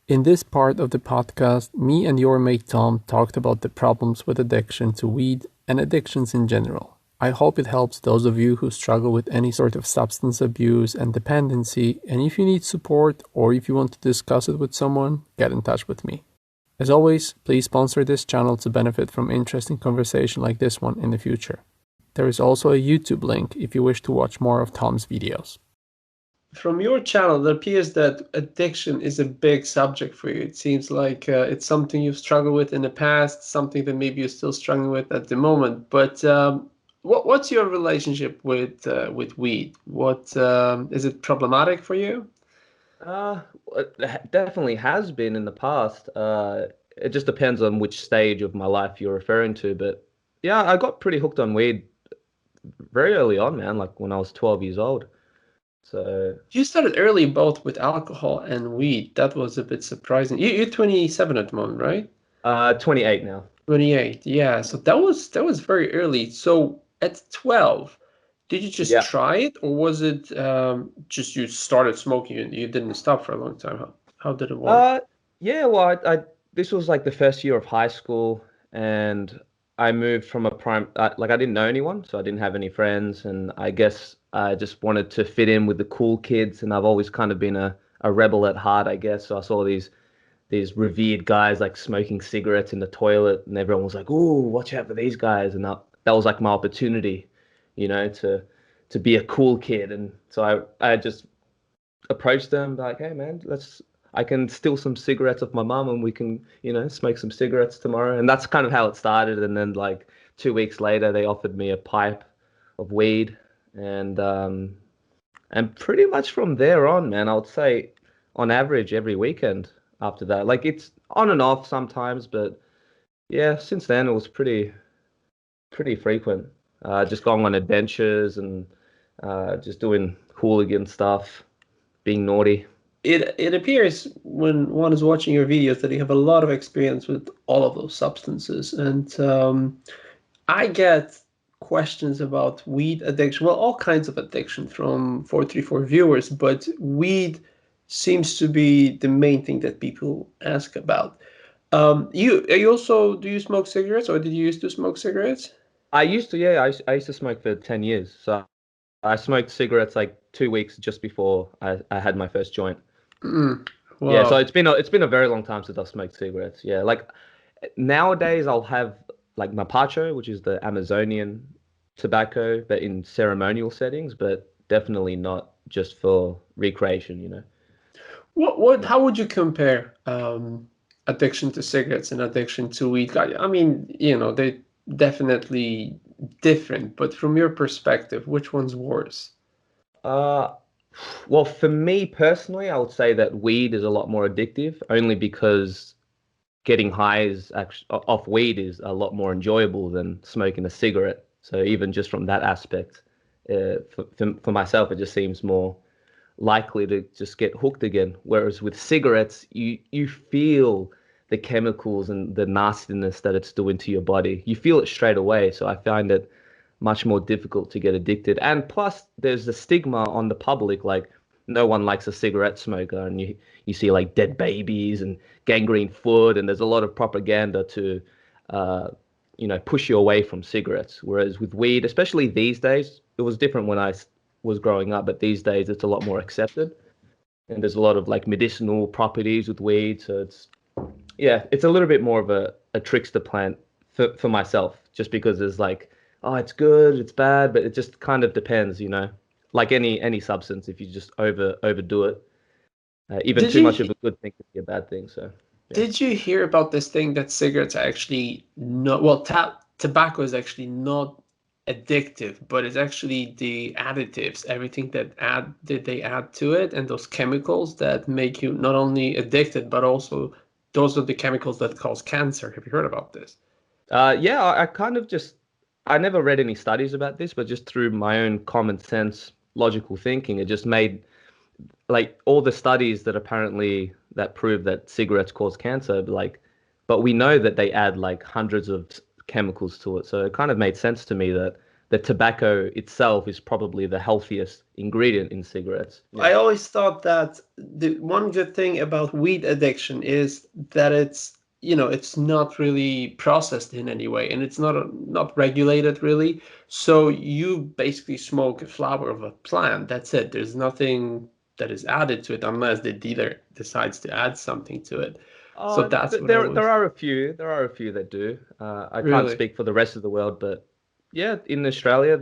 In this part of the podcast, me and your mate Tom talked about the problems with addiction to weed and addictions in general. I hope it helps those of you who struggle with any sort of substance abuse and dependency, and if you need support or if you want to discuss it with someone, get in touch with me. As always, please sponsor this channel to benefit from interesting conversation like this one in the future. There is also a YouTube link if you wish to watch more of Tom's videos. From your channel, it appears that addiction is a big subject for you. It seems like it's something you've struggled with in the past, something that maybe you're still struggling with at the moment. But what's your relationship with weed? What is it problematic for you? It definitely has been in the past. It just depends on which stage of my life you're referring to. But yeah, I got pretty hooked on weed very early on, man, like when I was 12 years old. So, You started early both with alcohol and weed. That was a bit surprising. You're 27 at the moment, right? 28 now. 28, yeah. So that was very early. So at 12, did you just Yeah. try it, or was it just you started smoking and you didn't stop for a long time? How did it work? Uh, yeah, well, I this was like the first year of high school, and I moved from a like I didn't know anyone, so I didn't have any friends, and I guess I just wanted to fit in with the cool kids, and I've always kind of been a rebel at heart, I guess. So I saw these revered guys like smoking cigarettes in the toilet, and everyone was like, "Oh, watch out for these guys," and that was like my opportunity, to be a cool kid, and so I just approached them like, hey man, I can steal some cigarettes off my mum and we can, smoke some cigarettes tomorrow. And that's kind of how it started. And then like 2 weeks later, they offered me a pipe of weed. And pretty much from there on, man, I would say on average every weekend after that. Like it's on and off sometimes, but yeah, since then it was pretty frequent. Just going on adventures and just doing hooligan stuff, being naughty. It appears when one is watching your videos that you have a lot of experience with all of those substances, and I get questions about weed addiction, well, all kinds of addiction from 434 viewers, but weed seems to be the main thing that people ask about. You also, do you smoke cigarettes, or did you used to smoke cigarettes? I used to, yeah, I used to smoke for 10 years. So I smoked cigarettes like 2 weeks just before I had my first joint. Mm, Yeah, so wow. it's been a very long time since I've smoked cigarettes. Yeah, like nowadays I'll have like mapacho, which is the Amazonian tobacco, but in ceremonial settings, but definitely not just for recreation. How would you compare addiction to cigarettes and addiction to weed? I mean, they definitely different, but from your perspective, which one's worse? Uh, well, for me personally, I would say that weed is a lot more addictive, only because getting high is actually off weed is a lot more enjoyable than smoking a cigarette. So even just from that aspect, for myself, it just seems more likely to just get hooked again. Whereas with cigarettes, you feel the chemicals and the nastiness that it's doing to your body. You feel it straight away. So I find it much more difficult to get addicted. And plus, there's the stigma on the public, like no one likes a cigarette smoker, and you see like dead babies and gangrene foot, and there's a lot of propaganda to, uh, push you away from cigarettes. Whereas with weed, especially these days, it was different when I was growing up, but these days it's a lot more accepted, and there's a lot of like medicinal properties with weed. So it's a little bit more of a trickster plant for myself, just because there's like, oh, it's good, it's bad, but it just kind of depends. Like any substance, if you just overdo it, even Did too much you of a good thing could be a bad thing. So yeah. did you hear about this thing that cigarettes are actually not, well, tobacco is actually not addictive, but it's actually the additives, everything that they add to it, and those chemicals that make you not only addicted, but also those are the chemicals that cause cancer. Have you heard about this? Yeah, I kind of just I never read any studies about this, but just through my own common sense, logical thinking, it just made like all the studies that apparently that prove that cigarettes cause cancer, but we know that they add like hundreds of chemicals to it. So it kind of made sense to me that the tobacco itself is probably the healthiest ingredient in cigarettes. Yeah. I always thought that the one good thing about weed addiction is that it's not really processed in any way, and it's not regulated really. So you basically smoke a flower of a plant. That's it. There's nothing that is added to it unless the dealer decides to add something to it. So that's what I There was are a few. There are a few that do. I can't really. speak for the rest of the world, but yeah, in Australia,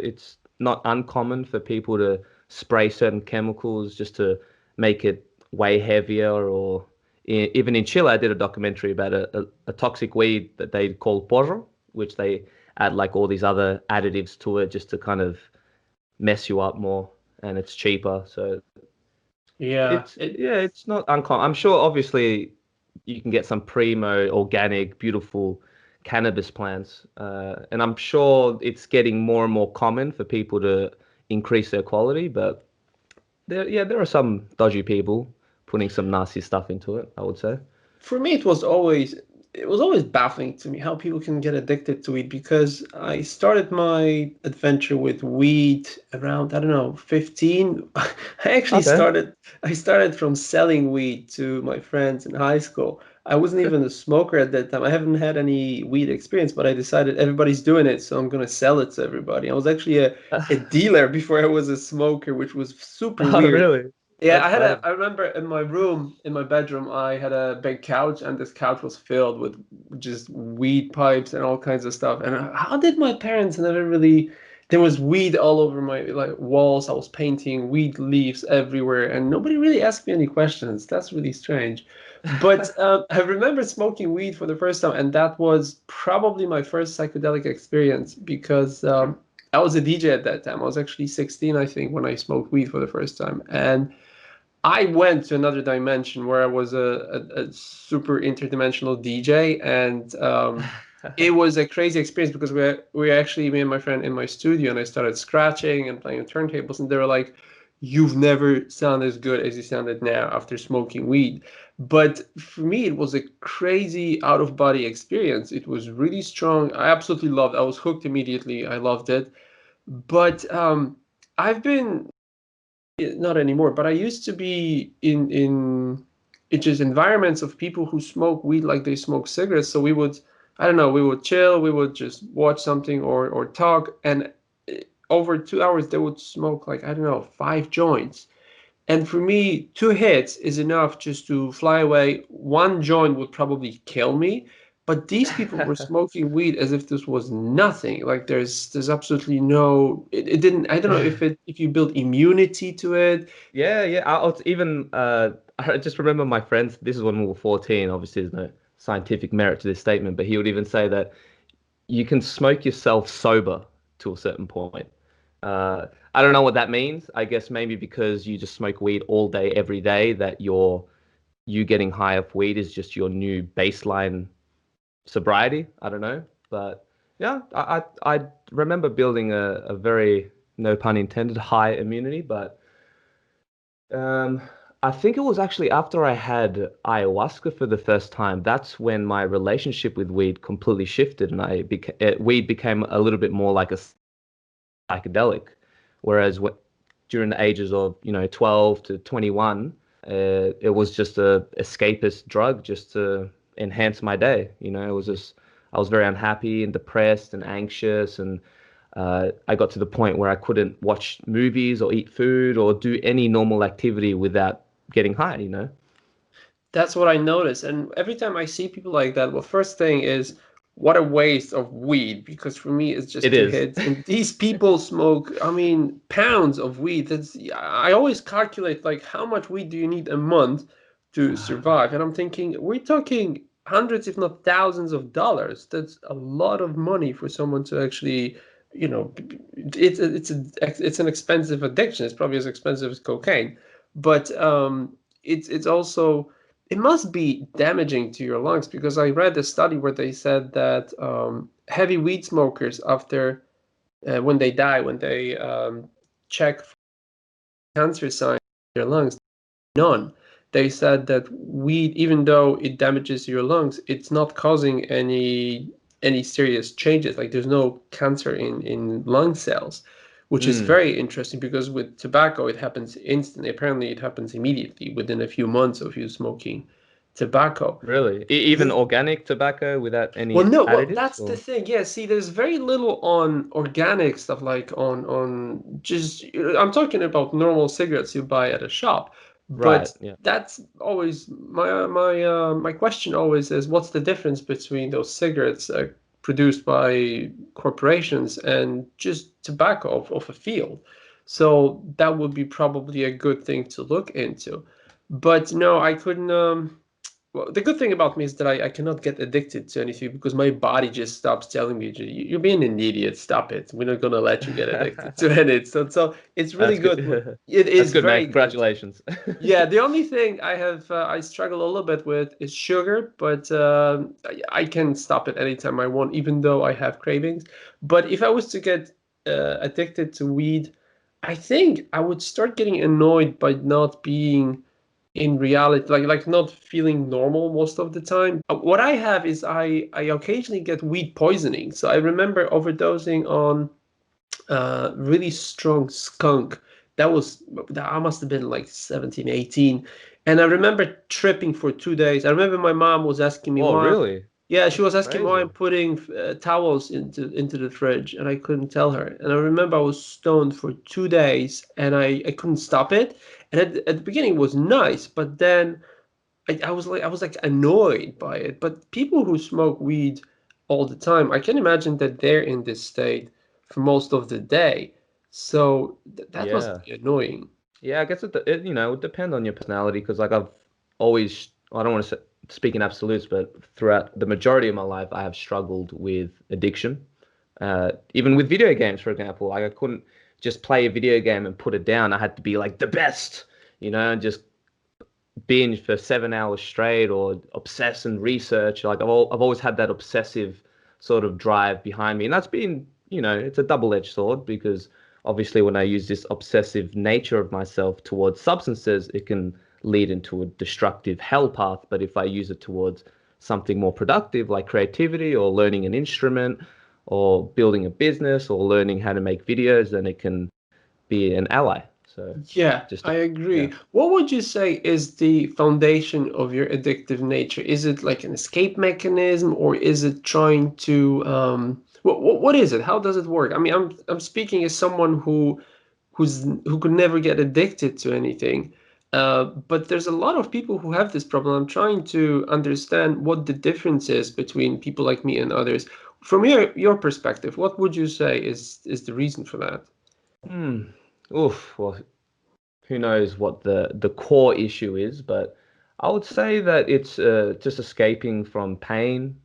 it's not uncommon for people to spray certain chemicals just to make it way heavier. Or even in Chile, I did a documentary about a toxic weed that they call porro, which they add like all these other additives to it just to kind of mess you up more, and it's cheaper. So Yeah. It it's not uncommon. I'm sure obviously you can get some primo organic, beautiful cannabis plants, and I'm sure it's getting more and more common for people to increase their quality. But there are some dodgy people putting some nasty stuff into it, I would say. For me, it was always baffling to me how people can get addicted to weed because I started my adventure with weed around, I don't know, 15. I actually Okay. started from selling weed to my friends in high school. I wasn't even a smoker at that time. I haven't had any weed experience, but I decided everybody's doing it, so I'm gonna sell it to everybody. I was actually a dealer before I was a smoker, which was super Oh, weird. really? Yeah, That's funny. I remember in my room, in my bedroom, I had a big couch, and this couch was filled with just weed pipes and all kinds of stuff. And how did my parents never really, there was weed all over my like walls. I was painting weed leaves everywhere, and nobody really asked me any questions. That's really strange. But I remember smoking weed for the first time, and that was probably my first psychedelic experience because I was a DJ at that time. I was actually 16, I think, when I smoked weed for the first time. And I went to another dimension where I was a super interdimensional DJ, and it was a crazy experience because we actually, me and my friend, in my studio, and I started scratching and playing on turntables, and they were like, "You've never sounded as good as you sounded now after smoking weed." But for me, it was a crazy out of body experience. It was really strong. I absolutely loved. I was hooked immediately. I loved it. But I've been not anymore, but I used to be in just environments of people who smoke weed like they smoke cigarettes. So we would, I don't know, we would chill, we would just watch something or talk, and over 2 hours they would smoke like, I don't know, 5 joints. And for me, 2 hits is enough just to fly away. One joint would probably kill me. But these people were smoking weed as if this was nothing. Like there's absolutely no it didn't, I don't know if you build immunity to it. Yeah. Even I just remember my friends. This is when we were 14. Obviously, there's no scientific merit to this statement, but he would even say that you can smoke yourself sober to a certain point. I don't know what that means. I guess maybe because you just smoke weed all day, every day, that you getting high off weed is just your new baseline sobriety. I don't know, but yeah, I remember building a very, no pun intended, high immunity. But um, I think it was actually after I had ayahuasca for the first time. That's when my relationship with weed completely shifted, and weed became a little bit more like a psychedelic. Whereas during the ages of 12 to 21, it was just a escapist drug just to enhance my day. It was just I was very unhappy and depressed and anxious, and I got to the point where I couldn't watch movies or eat food or do any normal activity without getting high. That's what I notice. And every time I see people like that, well, first thing is what a waste of weed, because for me it's just It two is. hits. And these people smoke, I mean, pounds of weed. I always calculate like how much weed do you need a month to survive? And I'm thinking, we're talking hundreds, if not thousands of dollars. That's a lot of money for someone to actually, it's an expensive addiction. It's probably as expensive as cocaine. But it's also, it must be damaging to your lungs, because I read a study where they said that heavy weed smokers, after when they die, when they check for cancer signs in their lungs, none. They said that weed, even though it damages your lungs, it's not causing any any serious changes. Like there's no cancer in lung cells, which is very interesting because with tobacco it happens instantly. Apparently it happens immediately within a few months of you smoking tobacco. Really? Even organic tobacco without Well, any no, well, additives, that's the or thing. Yeah, see, there's very little on organic stuff, like on just I'm talking about normal cigarettes you buy at a shop. right? But Yeah. that's always my question always is, what's the difference between those cigarettes produced by corporations and just tobacco of a field? So that would be probably a good thing to look into. But no, I couldn't. Well, the good thing about me is that I cannot get addicted to anything because my body just stops telling me, You're being an idiot, stop it. We're not going to let you get addicted to it." So it's really That's good. good. It That's is good, man. very good. Congratulations. Yeah, the only thing I struggle a little bit with is sugar, but I can stop it anytime I want, even though I have cravings. But if I was to get addicted to weed, I think I would start getting annoyed by not being in reality, like not feeling normal most of the time. What I have is I occasionally get weed poisoning. So I remember overdosing on really strong skunk. That I must have been like 17, 18. And I remember tripping for 2 days. I remember my mom was asking me Oh, why. really? Yeah, she That's was asking why I'm crazy. putting towels into the fridge, and I couldn't tell her. And I remember I was stoned for 2 days, and I couldn't stop it. And at the beginning it was nice, but then I was like annoyed by it. But people who smoke weed all the time, I can imagine that they're in this state for most of the day. So that must Yeah. be annoying. Yeah, I guess it would depend on your personality because like I've always I don't want to speak in absolutes, but throughout the majority of my life I have struggled with addiction. Even with video games, for example, like I couldn't just play a video game and put it down. I had to be like the best, and just binge for 7 hours straight or obsess and research. Like I've always had that obsessive sort of drive behind me, and that's been, it's a double-edged sword because obviously when I use this obsessive nature of myself towards substances, it can lead into a destructive hell path. But if I use it towards something more productive like creativity or learning an instrument or building a business or learning how to make videos, then it can be an ally. So Yeah, just I yeah. agree. What would you say is the foundation of your addictive nature? Is it like an escape mechanism, or is it trying to what is it? How does it work? I mean, I'm speaking as someone who could never get addicted to anything. But there's a lot of people who have this problem. I'm trying to understand what the difference is between people like me and others. From your perspective, what would you say is the reason for that? Hmm. Oof. Well, who knows what the core issue is, but I would say that it's just escaping from pain,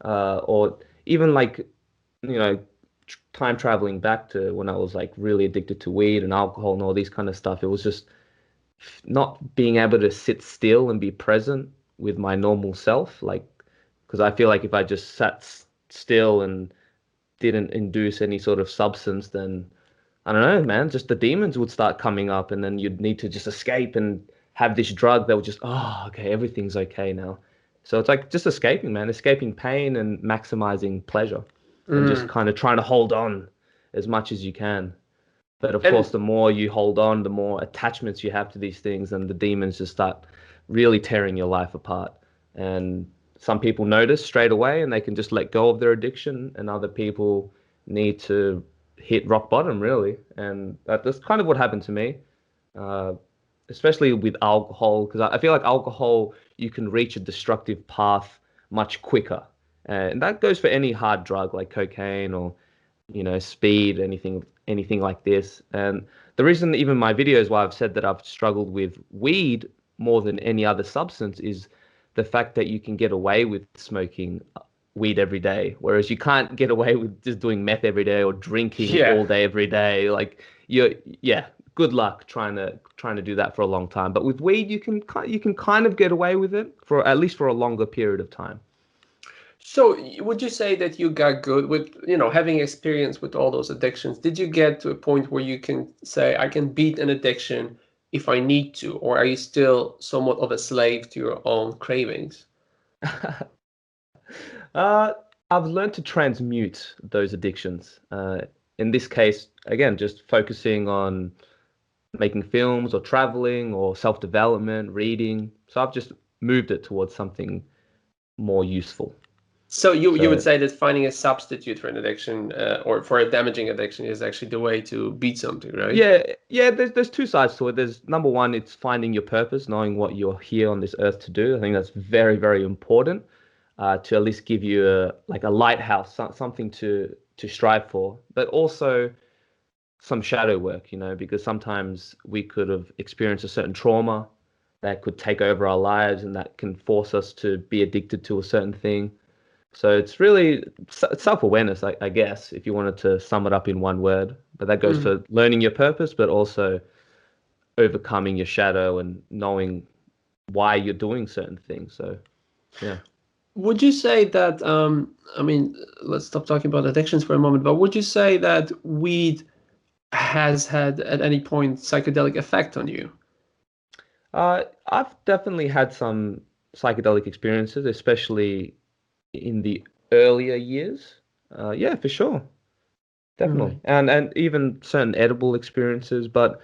or even like time traveling back to when I was like really addicted to weed and alcohol and all these kind of stuff. It was just not being able to sit still and be present with my normal self, like because I feel like if I just sat still and didn't induce any sort of substance, then I don't know, man, just the demons would start coming up and then you'd need to just escape and have this drug that would just, oh, okay, everything's okay now. So it's like just escaping, man, escaping pain and maximizing pleasure and just Mm. kind of trying to hold on as much as you can. But of course, And the more you hold on, the more attachments you have to these things, and the demons just start really tearing your life apart. And some people notice straight away and they can just let go of their addiction, and other people need to hit rock bottom, really. And that's kind of what happened to me, uh, especially with alcohol, because I feel like alcohol, you can reach a destructive path much quicker. And that goes for any hard drug like cocaine or speed, anything like this. And the reason even my videos why I've said that I've struggled with weed more than any other substance is the fact that you can get away with smoking weed every day, whereas you can't get away with just doing meth every day or drinking yeah. all day every day. Like yeah, good luck trying to do that for a long time. But with weed, you can kind of get away with it for at least for a longer period of time. So, would you say that you got good with, having experience with all those addictions? Did you get to a point where you can say, I can beat an addiction if I need to, or are you still somewhat of a slave to your own cravings? Uh, I've learned to transmute those addictions. In this case, again, just focusing on making films or traveling or self-development, reading. So I've just moved it towards something more useful. So you would So say that finding a substitute for an addiction or for a damaging addiction is actually the way to beat something, right? yeah, yeah, there's two sides to it. There's number one, it's finding your purpose, knowing what you're here on this earth to do. I think that's very, very important to at least give you like a lighthouse, something to strive for. But also some shadow work, because sometimes we could have experienced a certain trauma that could take over our lives and that can force us to be addicted to a certain thing. So it's really self-awareness, I guess, if you wanted to sum it up in one word. But that goes Mm. for learning your purpose, but also overcoming your shadow and knowing why you're doing certain things. So, yeah. Would you say that, I mean, let's stop talking about addictions for a moment, but would you say that weed has had at any point psychedelic effect on you? I've definitely had some psychedelic experiences, especially in the earlier years. Yeah, for sure. Definitely. Right. And even certain edible experiences, but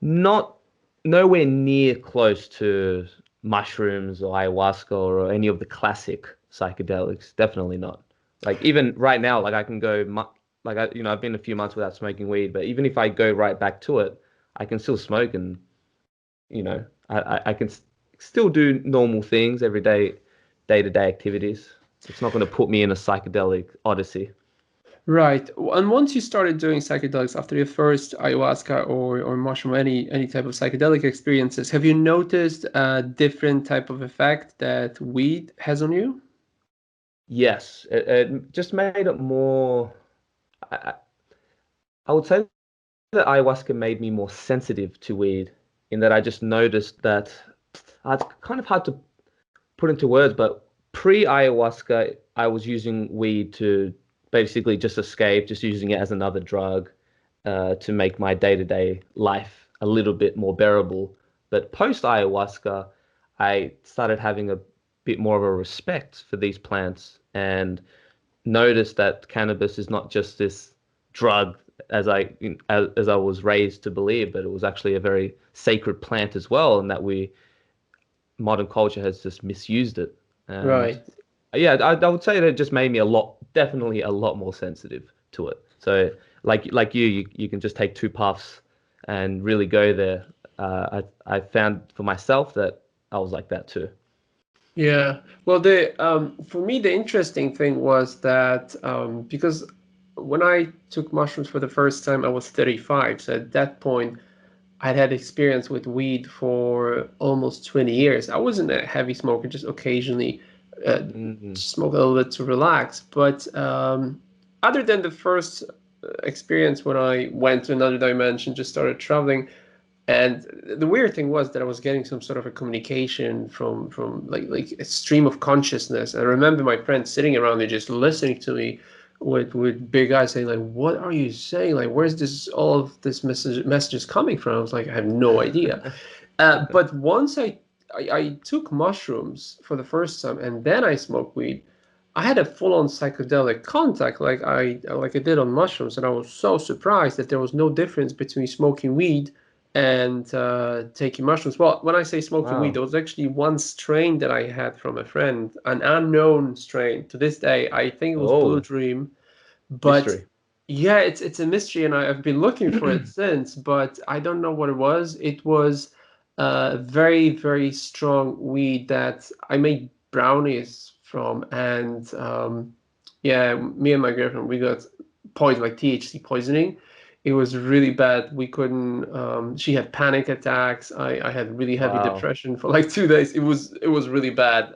not nowhere near close to mushrooms or ayahuasca or any of the classic psychedelics. Definitely not. Like even right now, like I can go like I've been a few months without smoking weed, but even if I go right back to it, I can still smoke and I can still do normal things every day, day-to-day activities. It's not going to put me in a psychedelic odyssey. Right. And once you started doing psychedelics after your first ayahuasca or mushroom, any type of psychedelic experiences, have you noticed a different type of effect that weed has on you? Yes, it just made it more. I, I would say that ayahuasca made me more sensitive to weed, in that I just noticed that it's kind of hard to put into words, but pre-ayahuasca, I was using weed to basically just escape, just using it as another drug to make my day-to-day life a little bit more bearable. But post-ayahuasca, I started having a bit more of a respect for these plants and noticed that cannabis is not just this drug as I was raised to believe, but it was actually a very sacred plant as well, and that we modern culture has just misused it. And Right. yeah, I would say that it just made me definitely a lot more sensitive to it. So like you can just take two puffs and really go there. I found for myself that I was like that too. Yeah. Well, the for me the interesting thing was that because when I took mushrooms for the first time, I was 35. So at that point, I'd had experience with weed for almost 20 years. I wasn't a heavy smoker, just occasionally uh, Hmm. smoke a little bit to relax. But other than the first experience when I went to another dimension, just started traveling, and the weird thing was that I was getting some sort of a communication from like a stream of consciousness. I remember my friends sitting around me just listening to me with big eyes saying like, "What are you saying? Like, where's this all of this messages coming from?" I was like, "I have no idea." But once I took mushrooms for the first time and then I smoked weed, I had a full-on psychedelic contact like I did on mushrooms, and I was so surprised that there was no difference between smoking weed and taking mushrooms. Well, when I say smoking weed, Wow. there was actually one strain that I had from a friend, an unknown strain. To this day, I think it was Blue Oh, Dream, but mystery. yeah, it's a mystery, and I've been looking for it since, but I don't know what it was. It was very, very strong weed that I made brownies from, and yeah, me and my girlfriend, we got poison, like THC poisoning. It was really bad. We couldn't. She had panic attacks. I had really heavy Wow. depression for like 2 days. It was really bad.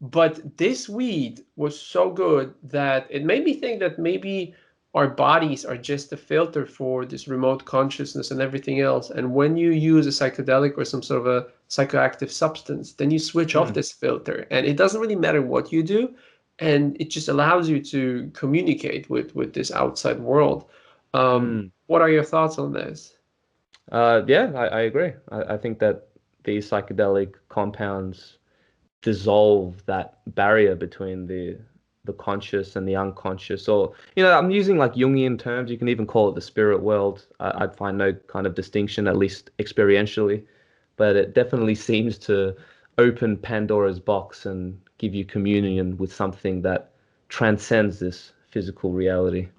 But this weed was so good that it made me think that maybe our bodies are just a filter for this remote consciousness and everything else. And when you use a psychedelic or some sort of a psychoactive substance, then you switch off Hmm. this filter. And it doesn't really matter what you do. And it just allows you to communicate with this outside world. Mm. What are your thoughts on this? Yeah, I agree. I think that these psychedelic compounds dissolve that barrier between the conscious and the unconscious, or I'm using like Jungian terms. You can even call it the spirit world. I'd find no kind of distinction, at least experientially, but it definitely seems to open Pandora's box and give you communion with something that transcends this physical reality.